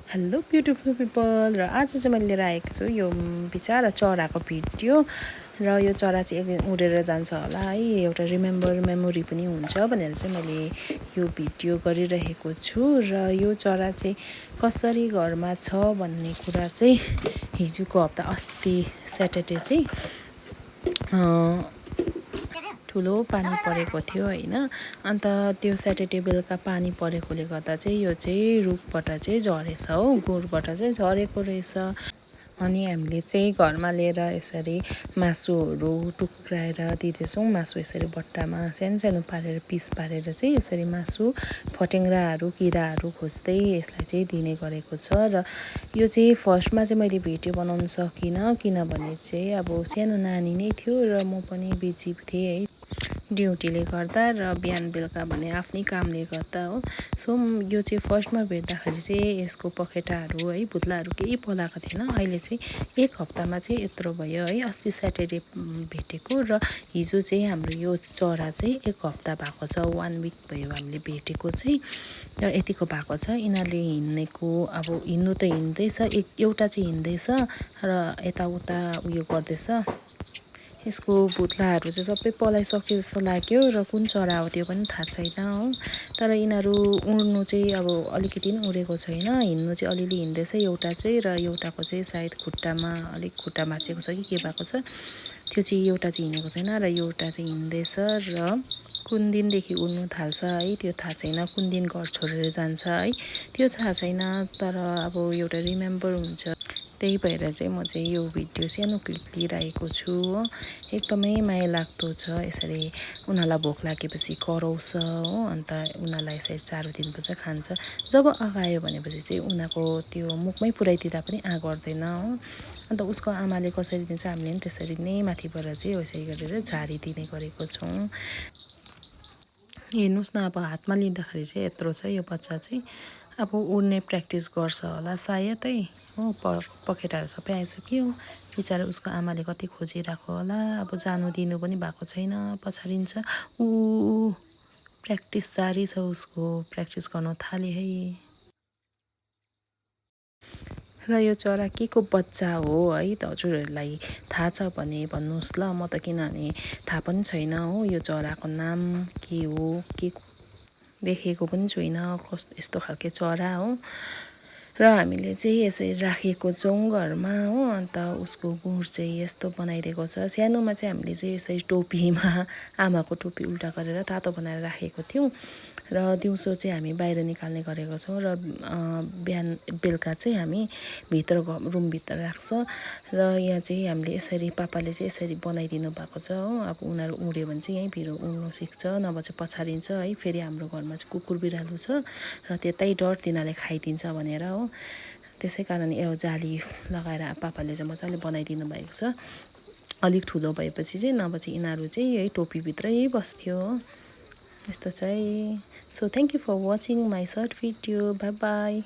Hello beautiful people र आज चाहिँ मैले लिएर आएको छु यो बिचरा चराको भिडियो र यो चरा चाहिँ एक दिन उडेर जान्छ होला है एउटा मेमोरी पनि हुन्छ भनेर चाहिँ मैले यो भिडियो गरिरहेको छु र यो चरा चाहिँ कसरी घरमा छ भन्ने कुरा चाहिँ हिजोको हप्ता अस्ति स्याटरडे चाहिँ ठुलो पानी परेको थियो हैन। अन्त त्यो स्याटरडे बेलुका पानी परेकोले गर्दा चाहिँ यो चाहिँ रुखबाट चाहिँ झरेछ हो, गोरुबाट चाहिँ झरेको रहेछ। अनि हामीले चाहिँ घरमा लिएर यसरी मासुहरू टुक्राएर दिँदैछौँ। मासु यसरी बट्टामा सानो सानो पारेर पिस पारेर चाहिँ यसरी मासु फटेङ्ग्राहरू किराहरू खोज्दै यसलाई चाहिँ दिने गरेको छ। र यो चाहिँ फर्स्टमा चाहिँ मैले भिडियो बनाउन सकिनँ किनभने चाहिँ अब सानो नानी नै थियो र म पनि बिजी थिएँ है ड्युटीले गर्दा र बिहान बेलुका भने आफ्नै कामले गर्दा हो। सो यो चाहिँ फर्स्टमा भेट्दाखेरि चाहिँ यसको पखेटाहरू है पुत्लाहरू केही पलाएको थिएन। अहिले चाहिँ एक हप्तामा चाहिँ यत्रो भयो है। अस्ति स्याटरडे भेटेको र हिजो चाहिँ हाम्रो यो चरा चाहिँ एक हप्ता भएको छ, 1 विक भयो हामीले भेटेको चाहिँ र यतिको भएको छ। यिनीहरूले हिँडेको अब हिँड्नु त हिँड्दैछ, एउटा चाहिँ हिँड्दैछ र यताउता उयो गर्दैछ। यसको पुत्लाहरू चाहिँ सबै पलाइसक्यो जस्तो लाग्यो र कुन चरा हो त्यो पनि थाहा छैन हो। तर यिनीहरू उड्नु चाहिँ अब अलिकति पनि उडेको छैन, हिँड्नु चाहिँ अलिअलि हिँड्दैछ एउटा चाहिँ र एउटाको चाहिँ सायद खुट्टामा अलिक खुट्टा भाँचिएको छ कि के भएको छ। त्यो चाहिँ एउटा चाहिँ हिँडेको छैन र एउटा चाहिँ हिँड्दैछ र कुन दिनदेखि उड्नु थाल्छ है त्यो थाहा छैन, कुन दिन घर छोडेर जान्छ है त्यो थाहा छैन। तर अब एउटा रिमेम्बर हुन्छ, त्यही भएर चाहिँ म चाहिँ यो भिडियो सानो क्लिप लिइरहेको छु हो। एकदमै माया लाग्दो छ। यसरी उनीहरूलाई भोक लागेपछि कराउँछ हो, अन्त उनीहरूलाई यसरी चारो दिनुपर्छ, खान्छ। जब अगायो भनेपछि चाहिँ उनीहरूको त्यो मुखमै पुऱ्याइदिँदा पनि गर्दैन हो। अन्त उसको आमाले कसरी दिन्छ हामीले पनि त्यसरी नै माथिबाट चाहिँ यसरी गरेर झारिदिने गरेको छौँ। हेर्नुहोस् न, अब हातमा लिँदाखेरि चाहिँ यत्रो छ यो बच्चा चाहिँ। अब उड्ने प्र्याक्टिस गर्छ होला सायद है हो। पखेटाहरू सबै आइसक्यो। बिचरा उसको आमाले कति खोजिरहेको होला। अब जानु दिनु पनि भएको छैन, पछाडिन्छ। प्र्याक्टिस जारी छ उसको, प्र्याक्टिस गर्न थाले है। र यो चरा के को बच्चा हो है त हजुरहरूलाई थाहा छ भने भन्नुहोस् ल। म त किनभने थाहा पनि छैन हो यो चराको नाम के हो, के देखेको पनि छुइनँ कस्तो यस्तो खालके चरा हो। र हामीले चाहिँ यसरी राखेको छौँ घरमा हो। अन्त उसको गुँड चाहिँ यस्तो बनाइदिएको छ। सानोमा चाहिँ हामीले चाहिँ यसरी टोपीमा आमाको टोपी उल्टा गरेर तातो बनाएर राखेको थियौँ र दिउँसो चाहिँ हामी बाहिर निकाल्ने गरेको छौँ र बिहान बेलुका चाहिँ हामी भित्र रुमभित्र राख्छ। र यहाँ चाहिँ हामीले यसरी पापाले चाहिँ यसरी बनाइदिनु भएको छ हो। अब उनीहरू उड्यो भने चाहिँ यहीँभित्र उड्नु सिक्छ, नभए चाहिँ पछाडिन्छ है। फेरि हाम्रो घरमा चाहिँ कुकुर बिरालो छ र त्यतै डर तिनीहरूले खाइदिन्छ भनेर हो। त्यसै कारण यो जाली लगाएर पापाले चाहिँ मजाले बनाइदिनु भएको छ। अलिक ठुलो भएपछि चाहिँ नभए चाहिँ यिनीहरू चाहिँ यही टोपीभित्रै बस्थ्यो हो। यस्तो चाहिँ। So thank you for watching my short video. Bye by.